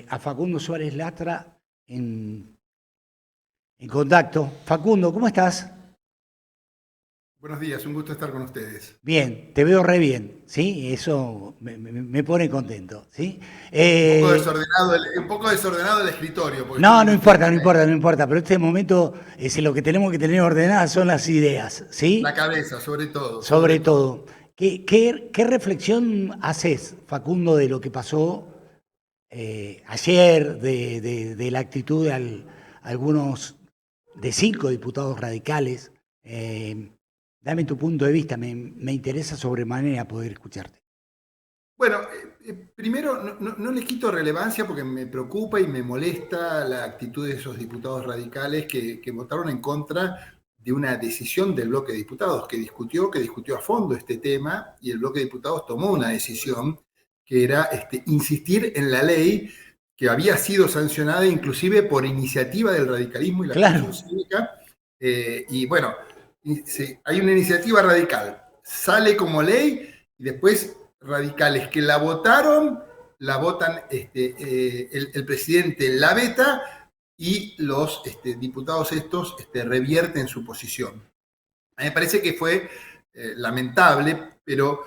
a Facundo Suárez Lastra en contacto. Facundo, ¿cómo estás? Buenos días, un gusto estar con ustedes. Bien, te veo re bien, ¿sí? Eso me pone contento, ¿sí? Un poco desordenado el escritorio, porque No, estoy no de importa, no frente importa, no importa, pero este momento lo que tenemos que tener ordenadas son las ideas, a la ¿sí? cabeza, sobre todo, sobre Sobre todo. todo. ¿Qué reflexión haces, Facundo, de lo que pasó ayer, de la actitud de algunos, de 5 diputados radicales? Dame tu punto de vista, me interesa sobremanera poder escucharte. Bueno, primero no le quito relevancia porque me preocupa y me molesta la actitud de esos diputados radicales que votaron en contra de una decisión del bloque de diputados que discutió a fondo este tema, y el bloque de diputados tomó una decisión que era insistir en la ley que había sido sancionada inclusive por iniciativa del radicalismo y la Claro, Comisión Cívica. Y bueno, hay una iniciativa radical, sale como ley y después radicales que la votan, el presidente la veta y los diputados estos revierten su posición. A mí me parece que fue lamentable, pero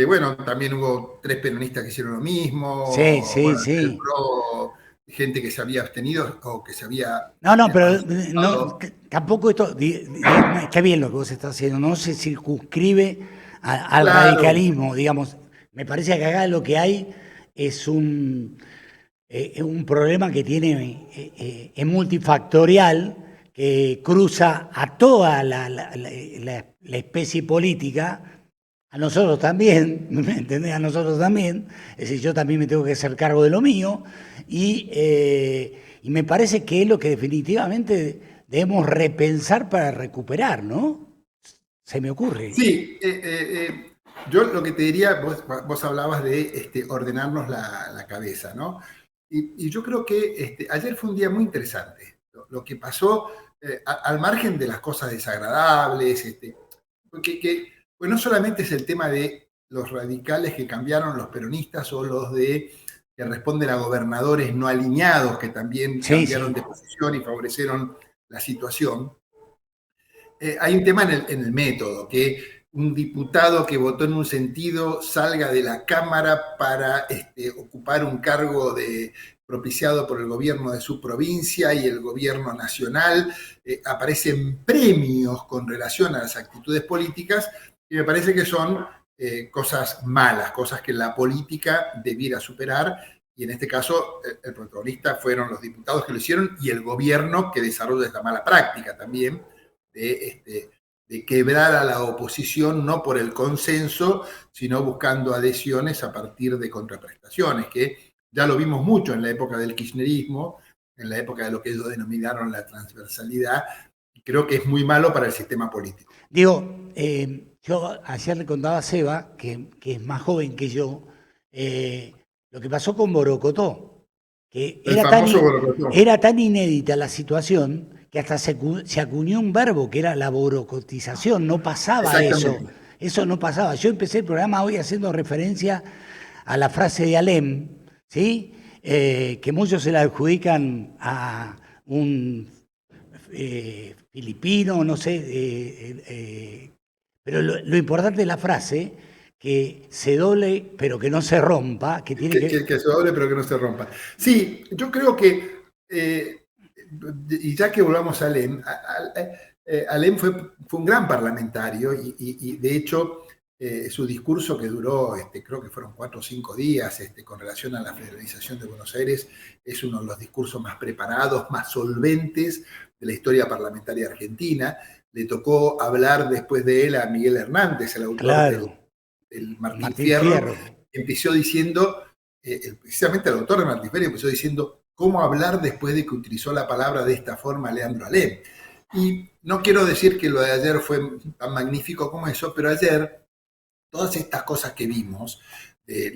bueno, también hubo 3 peronistas que hicieron lo sí, mismo, sí, bueno, el sí. PRO, gente que se había abstenido o que se había No, no, pero no, ausentado. tampoco esto, digamos, está bien lo que vos estás haciendo, no se circunscribe al Claro, radicalismo, digamos. Me parece que acá lo que hay es un problema que tiene, es multifactorial, que cruza a toda la especie política, a nosotros también, ¿me entendés? A nosotros también, es decir, yo también me tengo que hacer cargo de lo mío, y me parece que es lo que definitivamente debemos repensar para recuperar, ¿no? Se me ocurre. sí, yo lo que te diría, vos hablabas de ordenarnos la cabeza, ¿no? Y yo creo que ayer fue un día muy interesante. Lo que pasó, al margen de las cosas desagradables, pues no solamente es el tema de los radicales que cambiaron, los peronistas, o los que responden a gobernadores no alineados que también Sí, cambiaron sí. de posición y favorecieron la situación. Hay un tema en el método, que un diputado que votó en un sentido salga de la Cámara para ocupar un cargo propiciado por el gobierno de su provincia y el gobierno nacional. Aparecen premios con relación a las actitudes políticas, y me parece que son cosas malas, cosas que la política debiera superar. Y en este caso, el protagonista fueron los diputados que lo hicieron y el gobierno que desarrolla esta mala práctica también de quebrar a la oposición, no por el consenso, sino buscando adhesiones a partir de contraprestaciones, que ya lo vimos mucho en la época del kirchnerismo, en la época de lo que ellos denominaron la transversalidad, y creo que es muy malo para el sistema político. Digo, yo ayer le contaba a Seba, que es más joven que yo, lo que pasó con Borocotó, que El famoso Borocotó. era tan inédita la situación que hasta se acuñó un verbo que era la borocotización, no pasaba Exactamente. eso no pasaba. Yo empecé el programa hoy haciendo referencia a la frase de Alem, ¿sí? Que muchos se la adjudican a un filipino, no sé, pero lo importante de la frase, que se doble pero que no se rompa, que tiene Que se doble pero que no se rompa. Sí, yo creo que, y ya que volvamos a Alem, Alem fue un gran parlamentario y de hecho su discurso, que duró, creo que fueron 4 o 5 días, con relación a la federalización de Buenos Aires, es uno de los discursos más preparados, más solventes de la historia parlamentaria argentina. Le tocó hablar después de él a Miguel Hernández, el autor claro, del Martín Martín Fierro. Fierro. Empezó diciendo, precisamente el autor de Martín Fierro empezó diciendo cómo hablar después de que utilizó la palabra de esta forma Leandro Alem. Y no quiero decir que lo de ayer fue tan magnífico como eso, pero ayer todas estas cosas que vimos,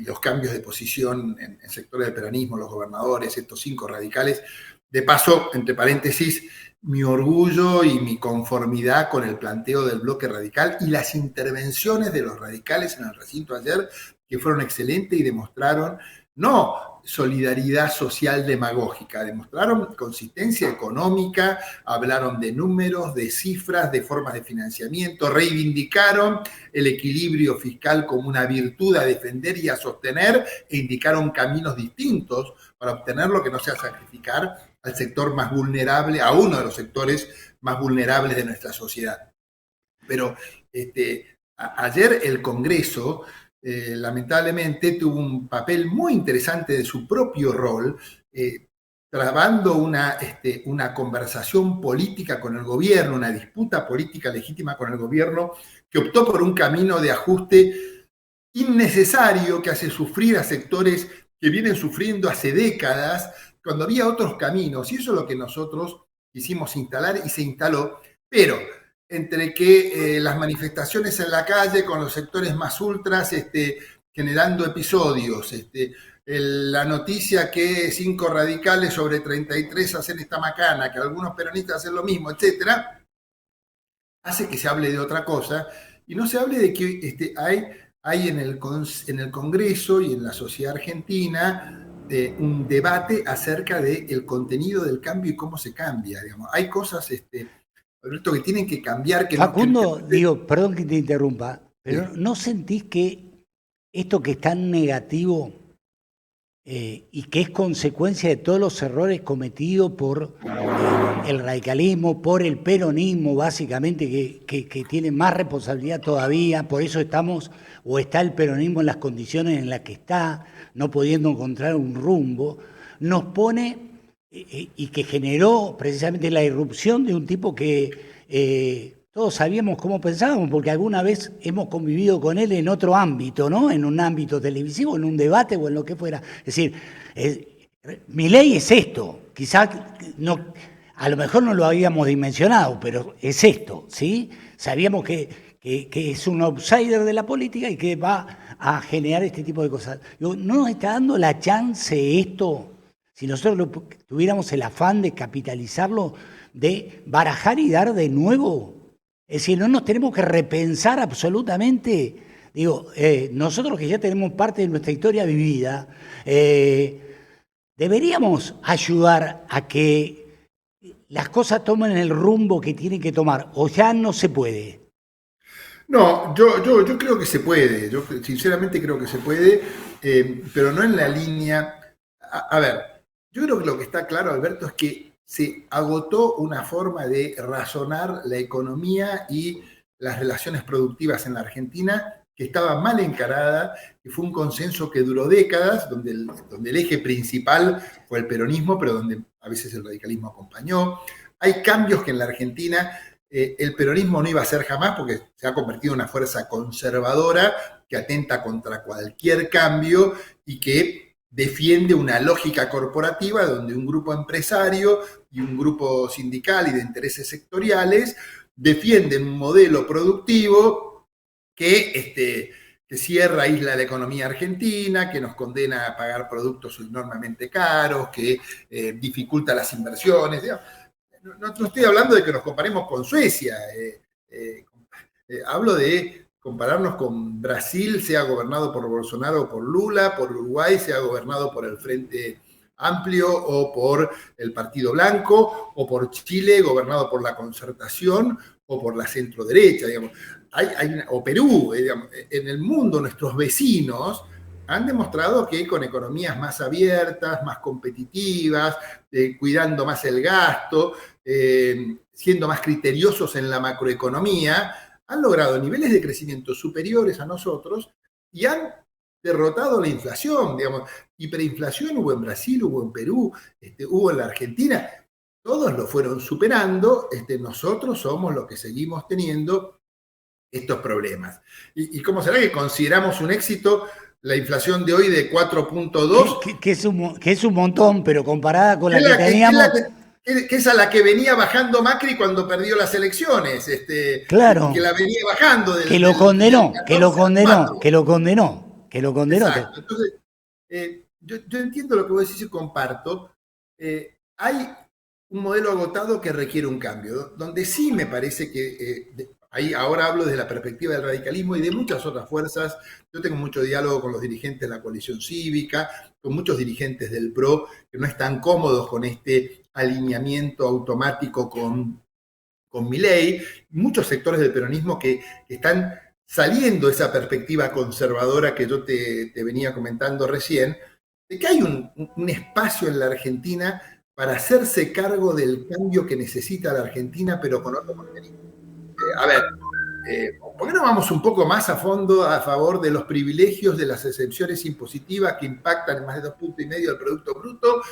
los cambios de posición en el sector del peronismo, los gobernadores, estos 5 radicales, de paso, entre paréntesis, mi orgullo y mi conformidad con el planteo del bloque radical y las intervenciones de los radicales en el recinto ayer, que fueron excelentes y demostraron no solidaridad social demagógica, demostraron consistencia económica, hablaron de números, de cifras, de formas de financiamiento, reivindicaron el equilibrio fiscal como una virtud a defender y a sostener e indicaron caminos distintos para obtenerlo que no sea sacrificar al sector más vulnerable, a uno de los sectores más vulnerables de nuestra sociedad. Pero ayer el Congreso lamentablemente tuvo un papel muy interesante de su propio rol, trabando una conversación política con el gobierno, una disputa política legítima con el gobierno, que optó por un camino de ajuste innecesario que hace sufrir a sectores que vienen sufriendo hace décadas, cuando había otros caminos, y eso es lo que nosotros quisimos instalar y se instaló, pero entre que las manifestaciones en la calle con los sectores más ultras generando episodios, la noticia que 5 radicales sobre 33 hacen esta macana, que algunos peronistas hacen lo mismo, etcétera, hace que se hable de otra cosa y no se hable de que hay en el Congreso y en la sociedad argentina un debate acerca del contenido del cambio y cómo se cambia. Digamos. Hay cosas, Alberto, que tienen que cambiar. Facundo, digo, perdón que te interrumpa, pero sí. ¿no sentís que esto que es tan negativo y que es consecuencia de todos los errores cometidos por el radicalismo, por el peronismo, básicamente, que tiene más responsabilidad todavía, por eso estamos, o está el peronismo en las condiciones en las que está, no pudiendo encontrar un rumbo, nos pone, y que generó precisamente la irrupción de un tipo que todos sabíamos cómo pensábamos, porque alguna vez hemos convivido con él en otro ámbito, ¿no? En un ámbito televisivo, en un debate o en lo que fuera. Es decir, Milei es esto, quizás no, a lo mejor no lo habíamos dimensionado, pero es esto, ¿sí? Sabíamos que es un outsider de la política y que va a generar este tipo de cosas. ¿No nos está dando la chance esto, si nosotros tuviéramos el afán de capitalizarlo, de barajar y dar de nuevo? Es decir, no nos tenemos que repensar absolutamente. Digo, nosotros que ya tenemos parte de nuestra historia vivida, deberíamos ayudar a que las cosas tomen el rumbo que tienen que tomar, o ya no se puede. No, yo creo que se puede, yo sinceramente creo que se puede, pero no en la línea. A ver, yo creo que lo que está claro, Alberto, es que se agotó una forma de razonar la economía y las relaciones productivas en la Argentina que estaba mal encarada, que fue un consenso que duró décadas, donde el eje principal fue el peronismo, pero donde a veces el radicalismo acompañó. Hay cambios que en la Argentina el peronismo no iba a hacer jamás porque se ha convertido en una fuerza conservadora que atenta contra cualquier cambio y que defiende una lógica corporativa donde un grupo empresario y un grupo sindical y de intereses sectoriales defienden un modelo productivo que cierra, aísla la economía argentina, que nos condena a pagar productos enormemente caros, que dificulta las inversiones. No estoy hablando de que nos comparemos con Suecia, hablo de compararnos con Brasil, sea gobernado por Bolsonaro o por Lula, por Uruguay, sea gobernado por el Frente Amplio o por el Partido Blanco, o por Chile, gobernado por la Concertación o por la centroderecha, digamos. O Perú, digamos. En el mundo nuestros vecinos han demostrado que con economías más abiertas, más competitivas, cuidando más el gasto, siendo más criteriosos en la macroeconomía, han logrado niveles de crecimiento superiores a nosotros y han derrotado la inflación, digamos. Hiperinflación hubo en Brasil, hubo en Perú, hubo en la Argentina, todos lo fueron superando, nosotros somos los que seguimos teniendo estos problemas. ¿Y cómo será que consideramos un éxito la inflación de hoy de 4.2? Que es un montón, pero comparada con la que teníamos... Que es a la que venía bajando Macri cuando perdió las elecciones, claro, que la venía bajando que lo condenó. Exacto. Entonces, yo entiendo lo que vos decís y comparto. Hay un modelo agotado que requiere un cambio, donde sí me parece que ahí ahora hablo desde la perspectiva del radicalismo y de muchas otras fuerzas. Yo tengo mucho diálogo con los dirigentes de la coalición cívica, con muchos dirigentes del PRO que no están cómodos con este alineamiento automático con Milei, muchos sectores del peronismo que están saliendo de esa perspectiva conservadora que yo te venía comentando recién, de que hay un espacio en la Argentina para hacerse cargo del cambio que necesita la Argentina, pero con otro mecanismo. A ver, ¿por qué no vamos un poco más a fondo a favor de los privilegios de las excepciones impositivas que impactan en más de 2,5 puntos del Producto Bruto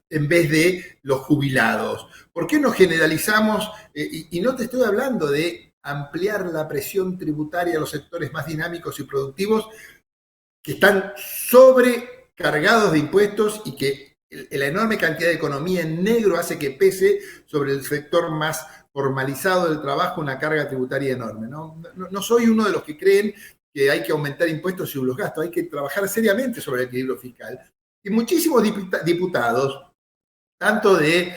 en vez de los jubilados? ¿Por qué no generalizamos, y no te estoy hablando de ampliar la presión tributaria a los sectores más dinámicos y productivos que están sobrecargados de impuestos y que la enorme cantidad de economía en negro hace que pese sobre el sector más formalizado del trabajo una carga tributaria enorme? No soy uno de los que creen que hay que aumentar impuestos y los gastos, hay que trabajar seriamente sobre el equilibrio fiscal. Y muchísimos diputados, tanto de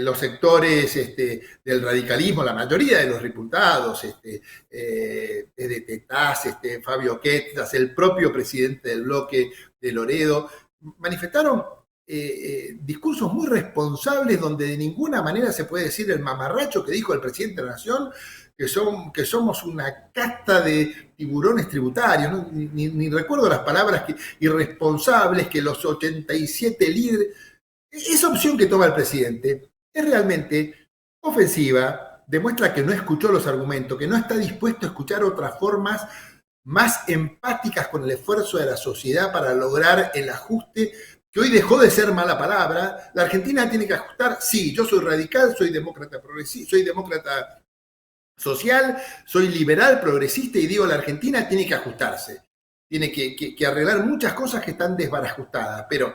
los sectores del radicalismo, la mayoría de los diputados, de Tetaz, Fabio Quetzas, el propio presidente del bloque de Loredo, manifestaron discursos muy responsables donde de ninguna manera se puede decir el mamarracho que dijo el presidente de la Nación, que somos una casta de tiburones tributarios, ¿no? Ni recuerdo las palabras irresponsables, que los 87 líderes. Esa opción que toma el presidente es realmente ofensiva, demuestra que no escuchó los argumentos, que no está dispuesto a escuchar otras formas más empáticas con el esfuerzo de la sociedad para lograr el ajuste, que hoy dejó de ser mala palabra. La Argentina tiene que ajustar. Sí, yo soy radical, soy demócrata progresista, soy demócrata social, soy liberal, progresista, y digo, la Argentina tiene que ajustarse. Tiene que arreglar muchas cosas que están desbarajustadas, pero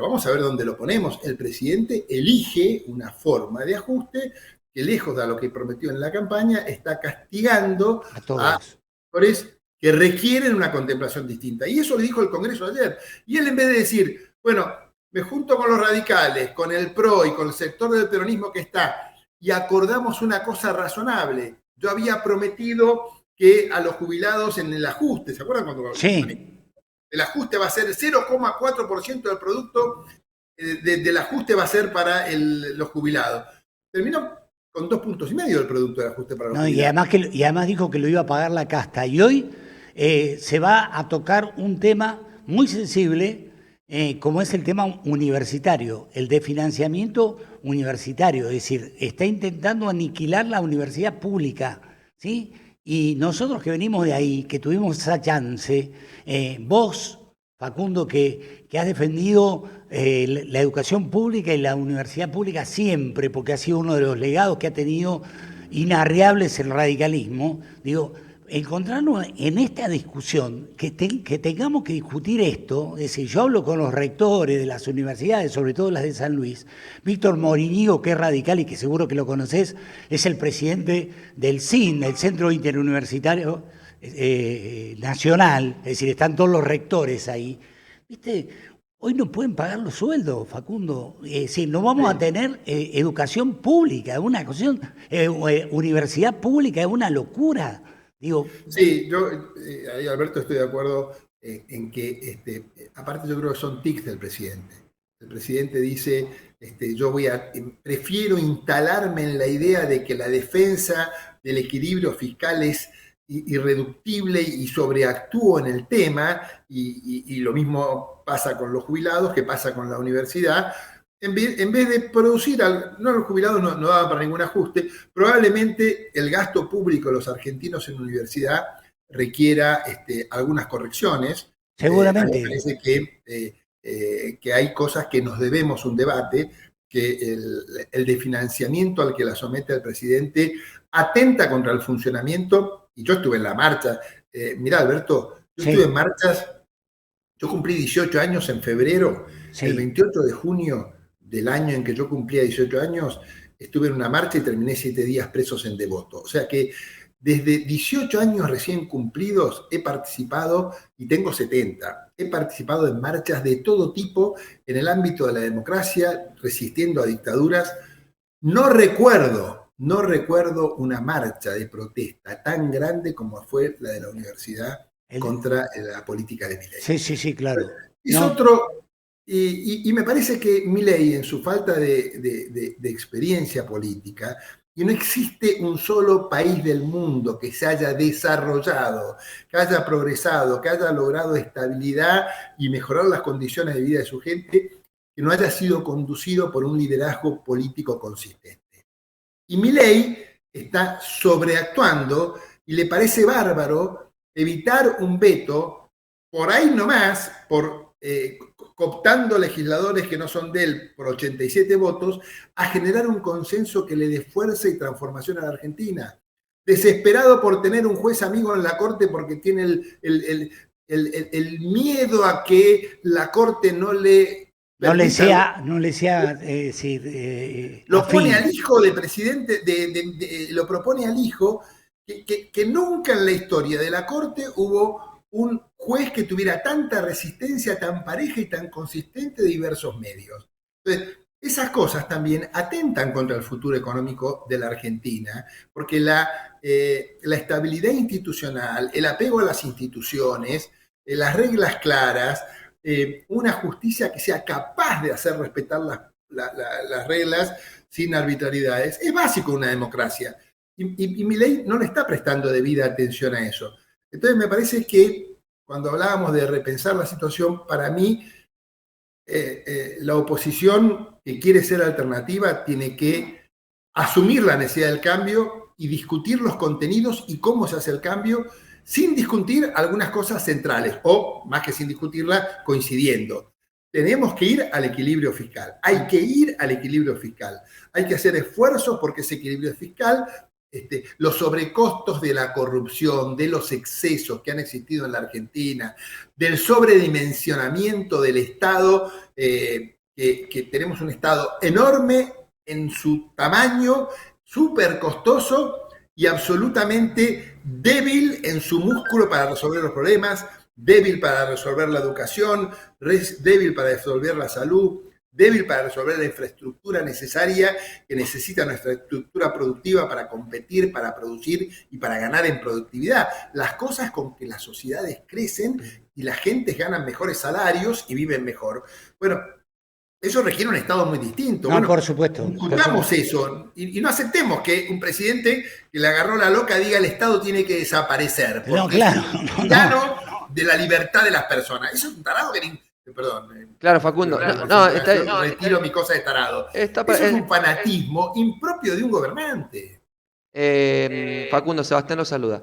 vamos a ver dónde lo ponemos. El presidente elige una forma de ajuste que, lejos de lo que prometió en la campaña, está castigando a sectores que requieren una contemplación distinta. Y eso le dijo el Congreso ayer. Y él, en vez de decir, bueno, me junto con los radicales, con el PRO y con el sector del peronismo que está, y acordamos una cosa razonable. Yo había prometido que a los jubilados en el ajuste, ¿se acuerdan cuando? Sí. El ajuste va a ser 0,4% del producto del ajuste va a ser para los jubilados. Terminó con 2,5 puntos del producto del ajuste para los jubilados. Y además dijo que lo iba a pagar la casta. Y hoy se va a tocar un tema muy sensible, como es el tema universitario, el de financiamiento universitario. Es decir, está intentando aniquilar la universidad pública, ¿sí? Y nosotros que venimos de ahí, que tuvimos esa chance, vos, Facundo, que has defendido la educación pública y la universidad pública siempre, porque ha sido uno de los legados que ha tenido inarreables el radicalismo, digo, encontrarnos en esta discusión, que tengamos que discutir esto. Es decir, yo hablo con los rectores de las universidades, sobre todo las de San Luis. Víctor Morínigo, que es radical y que seguro que lo conocés, es el presidente del CIN, el Centro Interuniversitario Nacional, es decir, están todos los rectores ahí. ¿Viste? Hoy no pueden pagar los sueldos, Facundo. Si no vamos a tener educación pública, es una cuestión, universidad pública, es una locura. Digo, sí, yo ahí, Alberto, estoy de acuerdo en que, aparte yo creo que son tics del presidente. El presidente dice, prefiero instalarme en la idea de que la defensa del equilibrio fiscal es irreductible y sobreactúo en el tema, y lo mismo pasa con los jubilados, que pasa con la universidad. En vez de producir, no, los jubilados no daban para ningún ajuste, probablemente el gasto público de los argentinos en universidad requiera algunas correcciones. Seguramente. Me parece que hay cosas que nos debemos un debate, que el de financiamiento al que la somete el presidente atenta contra el funcionamiento, y yo estuve en la marcha. Mirá, Alberto, yo estuve en marchas, yo cumplí 18 años en febrero, el 28 de junio del año en que yo cumplía 18 años, estuve en una marcha y terminé 7 días presos en Devoto. O sea que desde 18 años recién cumplidos he participado, y tengo 70, he participado en marchas de todo tipo en el ámbito de la democracia, resistiendo a dictaduras. No recuerdo no recuerdo una marcha de protesta tan grande como fue la de la universidad contra la política de Milei. Sí, claro. Es otro, y me parece que Milei, en su falta de experiencia política, y no existe un solo país del mundo que se haya desarrollado, que haya progresado, que haya logrado estabilidad y mejorar las condiciones de vida de su gente, que no haya sido conducido por un liderazgo político consistente. Y Milei está sobreactuando y le parece bárbaro evitar un veto por ahí nomás, cooptando legisladores que no son de él por 87 votos, a generar un consenso que le dé fuerza y transformación a la Argentina. Desesperado por tener un juez amigo en la Corte porque tiene el miedo a que la Corte no le sea lo pone al hijo de presidente, lo propone al hijo, que nunca en la historia de la Corte hubo un juez que tuviera tanta resistencia, tan pareja y tan consistente de diversos medios. Entonces, esas cosas también atentan contra el futuro económico de la Argentina, porque la estabilidad institucional, el apego a las instituciones, las reglas claras, una justicia que sea capaz de hacer respetar las reglas sin arbitrariedades, es básico en una democracia. Y Milei no le está prestando debida atención a eso. Entonces me parece que cuando hablábamos de repensar la situación, para mí la oposición que quiere ser alternativa tiene que asumir la necesidad del cambio y discutir los contenidos y cómo se hace el cambio sin discutir algunas cosas centrales, o más que sin discutirla, coincidiendo. Tenemos que ir al equilibrio fiscal. Hay que ir al equilibrio fiscal. Hay que hacer esfuerzos porque ese equilibrio fiscal, los sobrecostos de la corrupción, de los excesos que han existido en la Argentina, del sobredimensionamiento del Estado, que tenemos un Estado enorme en su tamaño, súper costoso y absolutamente débil en su músculo para resolver los problemas, débil para resolver la educación, débil para resolver la salud, débil para resolver la infraestructura necesaria que necesita nuestra estructura productiva para competir, para producir y para ganar en productividad. Las cosas con que las sociedades crecen y las gentes ganan mejores salarios y viven mejor. Bueno, eso requiere un Estado muy distinto. No, bueno, por supuesto. Discutamos eso y no aceptemos que un presidente que le agarró la loca diga el Estado tiene que desaparecer. No, claro. Es un tirano de la libertad de las personas. Eso es un tarado que... Perdón. Claro, Facundo. Retiro mi cosa de tarado. Eso es un fanatismo impropio de un gobernante. Facundo, Sebastián lo saluda.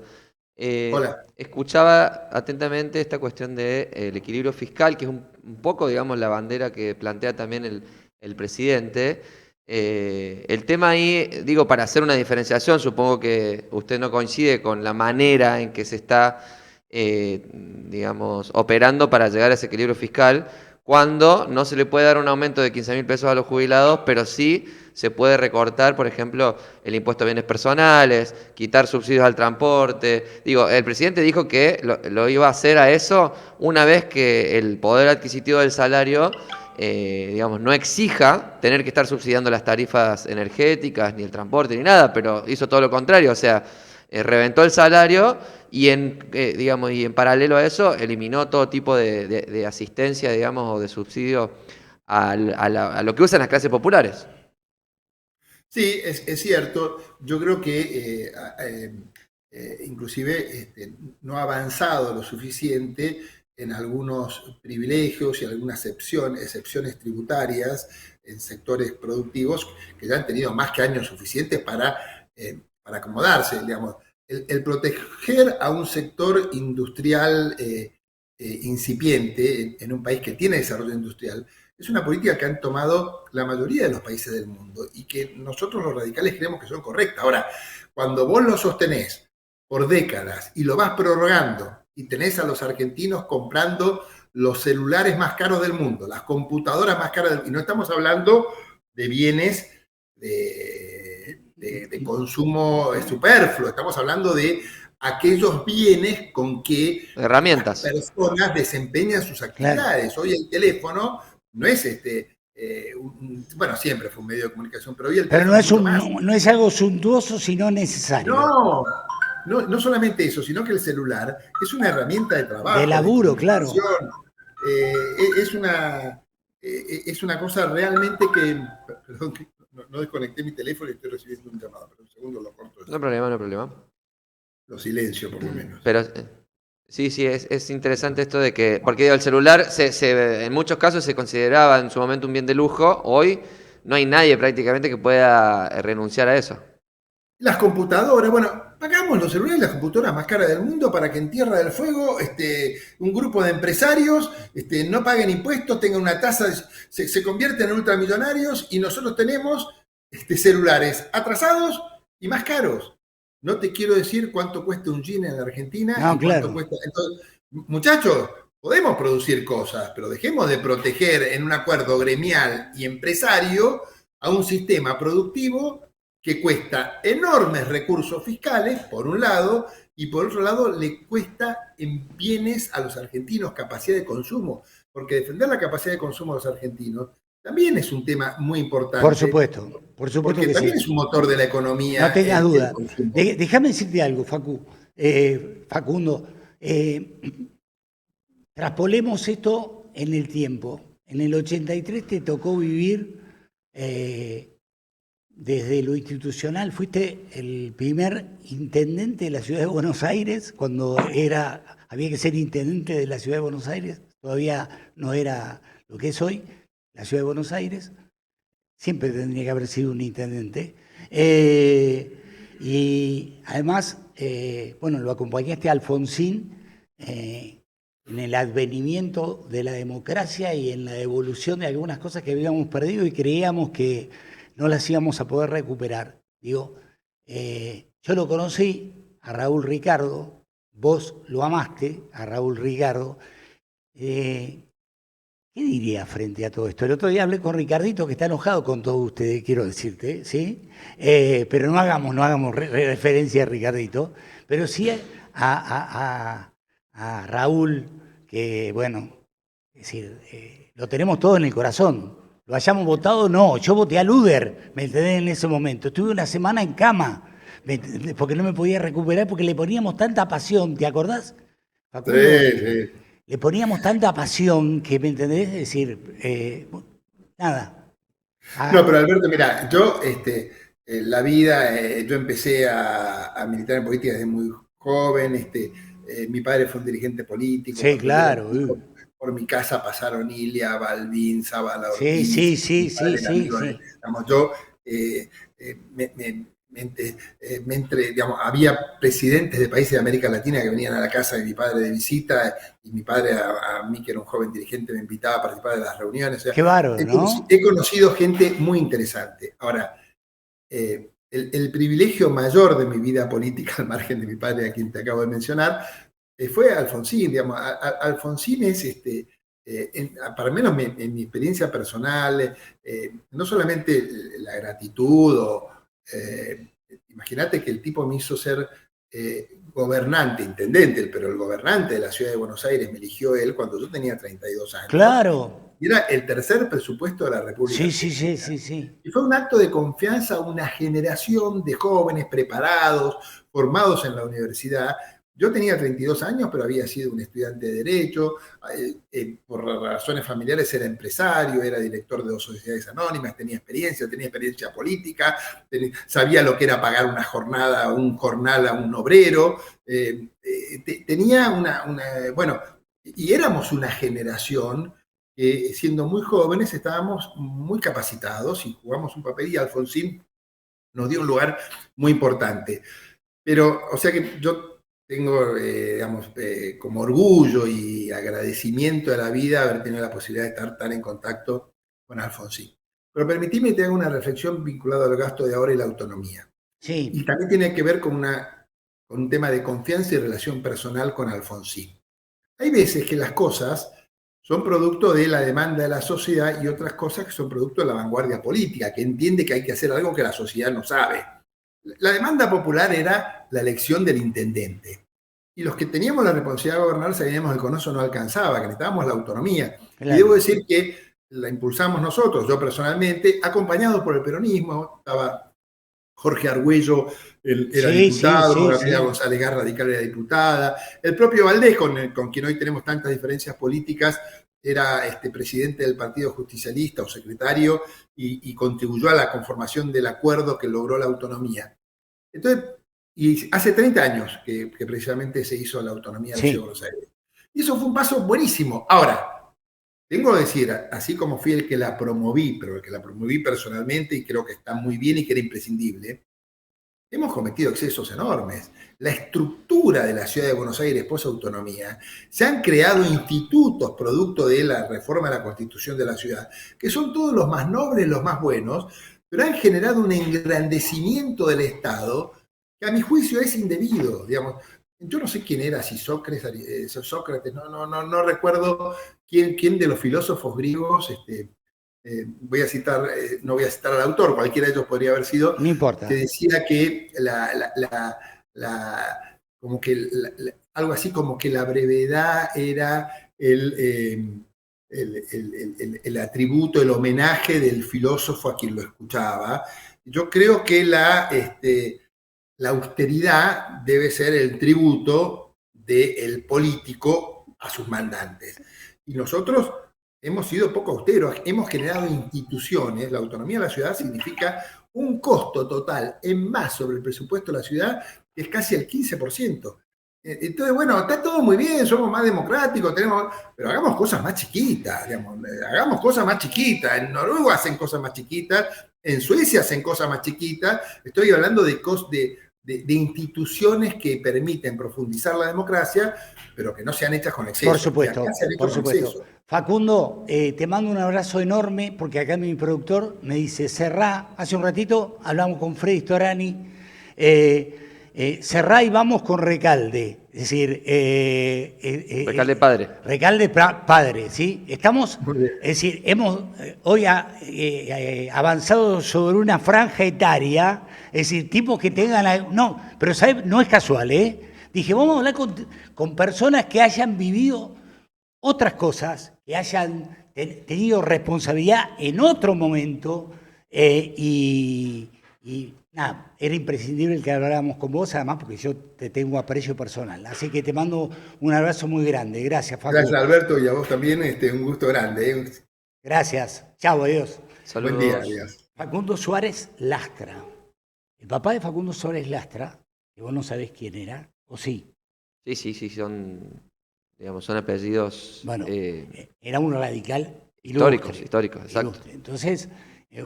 Hola. Escuchaba atentamente esta cuestión del equilibrio fiscal, que es un poco, digamos, la bandera que plantea también el presidente. El tema ahí, digo, para hacer una diferenciación, supongo que usted no coincide con la manera en que se está, digamos, operando para llegar a ese equilibrio fiscal, cuando no se le puede dar un aumento de 15.000 pesos a los jubilados, pero sí se puede recortar, por ejemplo, el impuesto a bienes personales, quitar subsidios al transporte. Digo, el presidente dijo que lo iba a hacer a eso una vez que el poder adquisitivo del salario, digamos, no exija tener que estar subsidiando las tarifas energéticas, ni el transporte, ni nada, pero hizo todo lo contrario, o sea, reventó el salario y digamos, y en paralelo a eso eliminó todo tipo de asistencia, digamos, o de subsidio a lo que usan las clases populares. Sí, es cierto. Yo creo que inclusive no ha avanzado lo suficiente en algunos privilegios y algunas excepciones tributarias en sectores productivos que ya han tenido más que años suficientes para acomodarse, digamos. El proteger a un sector industrial incipiente en un país que tiene desarrollo industrial es una política que han tomado la mayoría de los países del mundo y que nosotros los radicales creemos que son correctas. Ahora, cuando vos lo sostenés por décadas y lo vas prorrogando y tenés a los argentinos comprando los celulares más caros del mundo, las computadoras más caras del mundo, y no estamos hablando de bienes de consumo superfluo, estamos hablando de aquellos bienes con que herramientas. Las personas desempeñan sus actividades. Claro. Hoy el teléfono no es bueno, siempre fue un medio de comunicación, pero hoy el Pero teléfono mucho más. no es algo suntuoso, sino necesario. No solamente eso, sino que el celular es una herramienta de trabajo. De laburo, claro. Es una cosa realmente que... Perdón, que no desconecté mi teléfono y estoy recibiendo un llamado, pero un segundo lo corto. No hay problema, no hay problema. Lo silencio, por lo menos. Pero sí, es interesante esto de que, porque digo, el celular en muchos casos se consideraba en su momento un bien de lujo, hoy no hay nadie prácticamente que pueda renunciar a eso. Las computadoras, bueno, pagamos los celulares y las computadoras más caras del mundo para que en Tierra del Fuego un grupo de empresarios no paguen impuestos, tengan una tasa, se convierten en ultramillonarios y nosotros tenemos celulares atrasados y más caros. No te quiero decir cuánto cuesta un jean en la Argentina. No, y claro. Cuesta. Entonces, muchachos, podemos producir cosas, pero dejemos de proteger en un acuerdo gremial y empresario a un sistema productivo que cuesta enormes recursos fiscales, por un lado, y por otro lado le cuesta en bienes a los argentinos capacidad de consumo, porque defender la capacidad de consumo de los argentinos también es un tema muy importante. Por supuesto porque que también sí. Es un motor de la economía. No tengas duda. Déjame decirte algo, Facundo. Traspolemos esto en el tiempo. En el 83 te tocó vivir desde lo institucional. Fuiste el primer intendente de la ciudad de Buenos Aires cuando había que ser intendente de la ciudad de Buenos Aires. Todavía no era lo que es hoy, la ciudad de Buenos Aires. Siempre tendría que haber sido un intendente. Y además, bueno, lo acompañaste a Alfonsín en el advenimiento de la democracia y en la devolución de algunas cosas que habíamos perdido y creíamos que no las íbamos a poder recuperar. Digo, yo lo conocí a Raúl Ricardo, vos lo amaste a Raúl Ricardo. ¿Qué diría frente a todo esto? El otro día hablé con Ricardito, que está enojado con todos ustedes, quiero decirte, ¿sí? Pero no hagamos referencia a Ricardito, pero sí a Raúl, que bueno, es decir, lo tenemos todo en el corazón. Lo hayamos votado, no. Yo voté a Luder, ¿me entendés? En ese momento. Estuve una semana en cama, porque no me podía recuperar, porque le poníamos tanta pasión, ¿te acordás, Facundo? Sí. Le poníamos tanta pasión que, ¿me entendés? Es decir, nada. No, pero Alberto, mira, yo, la vida, yo empecé a militar en política desde muy joven, mi padre fue un dirigente político. Sí, claro. Por mi casa pasaron Ilia, Balbín, Zabala Ortiz. Sí. Digamos, yo digamos, había presidentes de países de América Latina que venían a la casa de mi padre de visita y mi padre a mí, que era un joven dirigente, me invitaba a participar de las reuniones. O sea, qué bárbaro, ¿no? He conocido gente muy interesante. Ahora, el privilegio mayor de mi vida política, al margen de mi padre, a quien te acabo de mencionar, fue Alfonsín. Digamos, Alfonsín es, para menos en mi experiencia personal, no solamente la gratitud imagínate que el tipo me hizo ser gobernante, intendente, pero el gobernante de la ciudad de Buenos Aires me eligió él cuando yo tenía 32 años. Claro. Y era el tercer presupuesto de la República. Sí. Y fue un acto de confianza a una generación de jóvenes preparados, formados en la universidad. Yo tenía 32 años, pero había sido un estudiante de Derecho, por razones familiares era empresario, era director de 2 sociedades anónimas, tenía experiencia política, sabía lo que era pagar una jornada, un jornal a un obrero, tenía bueno, y éramos una generación que siendo muy jóvenes estábamos muy capacitados y jugamos un papel, y Alfonsín nos dio un lugar muy importante. Pero, o sea que yo tengo, digamos, como orgullo y agradecimiento a la vida haber tenido la posibilidad de estar tan en contacto con Alfonsín. Pero permitime que te haga una reflexión vinculada al gasto de ahora y la autonomía. Sí. Y también tiene que ver con un tema de confianza y relación personal con Alfonsín. Hay veces que las cosas son producto de la demanda de la sociedad y otras cosas que son producto de la vanguardia política, que entiende que hay que hacer algo que la sociedad no sabe. La demanda popular era la elección del intendente. Y los que teníamos la responsabilidad de gobernar sabíamos que con eso no alcanzaba, que necesitábamos la autonomía. Claro. Y debo decir que la impulsamos nosotros, yo personalmente, acompañados por el peronismo. Estaba Jorge Argüello, él era diputado, Gabriela González Garra, radical, era diputada. El propio Valdés, con quien hoy tenemos tantas diferencias políticas, era presidente del Partido Justicialista o secretario y contribuyó a la conformación del acuerdo que logró la autonomía. Entonces, y hace 30 años que precisamente se hizo la autonomía de la Ciudad de Buenos Aires. Y eso fue un paso buenísimo. Ahora, tengo que decir, así como fui el que la promoví, pero el que la promoví personalmente y creo que está muy bien y que era imprescindible, hemos cometido excesos enormes. La estructura de la Ciudad de Buenos Aires post-autonomía, se han creado institutos producto de la reforma de la Constitución de la ciudad, que son todos los más nobles, los más buenos, pero han generado un engrandecimiento del Estado que a mi juicio es indebido, digamos. Yo no sé quién era, si Sócrates, no recuerdo quién de los filósofos griegos, voy a citar, no voy a citar al autor, cualquiera de ellos podría haber sido, no importa, que decía que algo así como que la brevedad era el atributo, el homenaje del filósofo a quien lo escuchaba. Yo creo que la austeridad debe ser el tributo del político a sus mandantes. Y nosotros hemos sido poco austeros, hemos generado instituciones. La autonomía de la ciudad significa un costo total en más sobre el presupuesto de la ciudad, que es casi el 15%. Entonces, bueno, está todo muy bien, somos más democráticos, pero hagamos cosas más chiquitas, digamos, hagamos cosas más chiquitas. En Noruega hacen cosas más chiquitas, en Suecia hacen cosas más chiquitas. Estoy hablando de instituciones que permiten profundizar la democracia, pero que no sean hechas con exceso. Por supuesto, por supuesto. Facundo, te mando un abrazo enorme, porque acá mi productor me dice, cerrá. Hace un ratito hablamos con Freddy Storani, cerrá y vamos con Recalde. Es decir, Recalde padre. Recalde padre, ¿sí? Estamos, es decir, hemos hoy avanzado sobre una franja etaria, es decir, tipos que tengan... No, pero ¿sabes? No es casual, ¿eh? Dije, vamos a hablar con personas que hayan vivido otras cosas, que hayan tenido responsabilidad en otro momento y nada, era imprescindible el que habláramos con vos, además porque yo te tengo aprecio personal. Así que te mando un abrazo muy grande. Gracias, Facundo. Gracias, Alberto, y a vos también, un gusto grande. Gracias. Chao, adiós. Saludos. Buen día, adiós. Facundo Suárez Lastra. El papá de Facundo Suárez Lastra, que vos no sabés quién era, ¿o sí? Sí, son apellidos... Bueno, era un radical históricos, exacto. Ilustre. Entonces,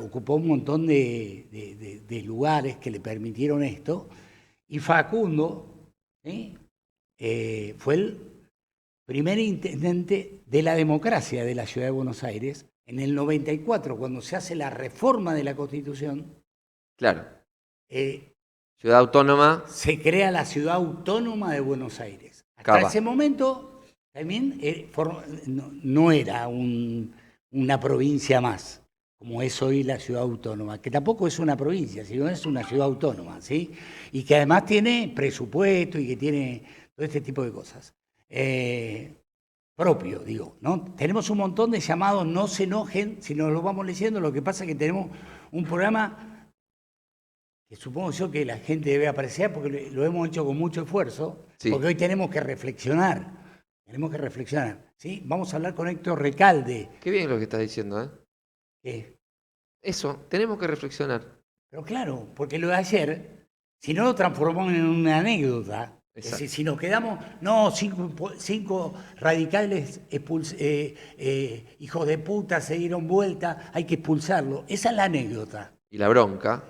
ocupó un montón de lugares que le permitieron esto. Y Facundo fue el primer intendente de la democracia de la Ciudad de Buenos Aires en el 94, cuando se hace la reforma de la Constitución. Claro. Ciudad autónoma. Se crea la Ciudad Autónoma de Buenos Aires. Hasta ese momento también no era una provincia más, como es hoy la Ciudad Autónoma, que tampoco es una provincia, sino es una ciudad autónoma, ¿sí? Y que además tiene presupuesto y que tiene todo este tipo de cosas. Propio, digo, ¿no? Tenemos un montón de llamados, no se enojen si nos lo vamos leyendo, lo que pasa es que tenemos un programa que supongo yo que la gente debe apreciar porque lo hemos hecho con mucho esfuerzo, sí. Porque hoy tenemos que reflexionar, ¿sí? Vamos a hablar con Héctor Recalde. Qué bien lo que estás diciendo, ¿eh? ¿Qué? Eso, tenemos que reflexionar. Pero claro, porque lo de ayer, si no lo transformamos en una anécdota, es decir, si nos quedamos, no, cinco radicales hijos de puta se dieron vuelta, hay que expulsarlo. Esa es la anécdota. Y la bronca.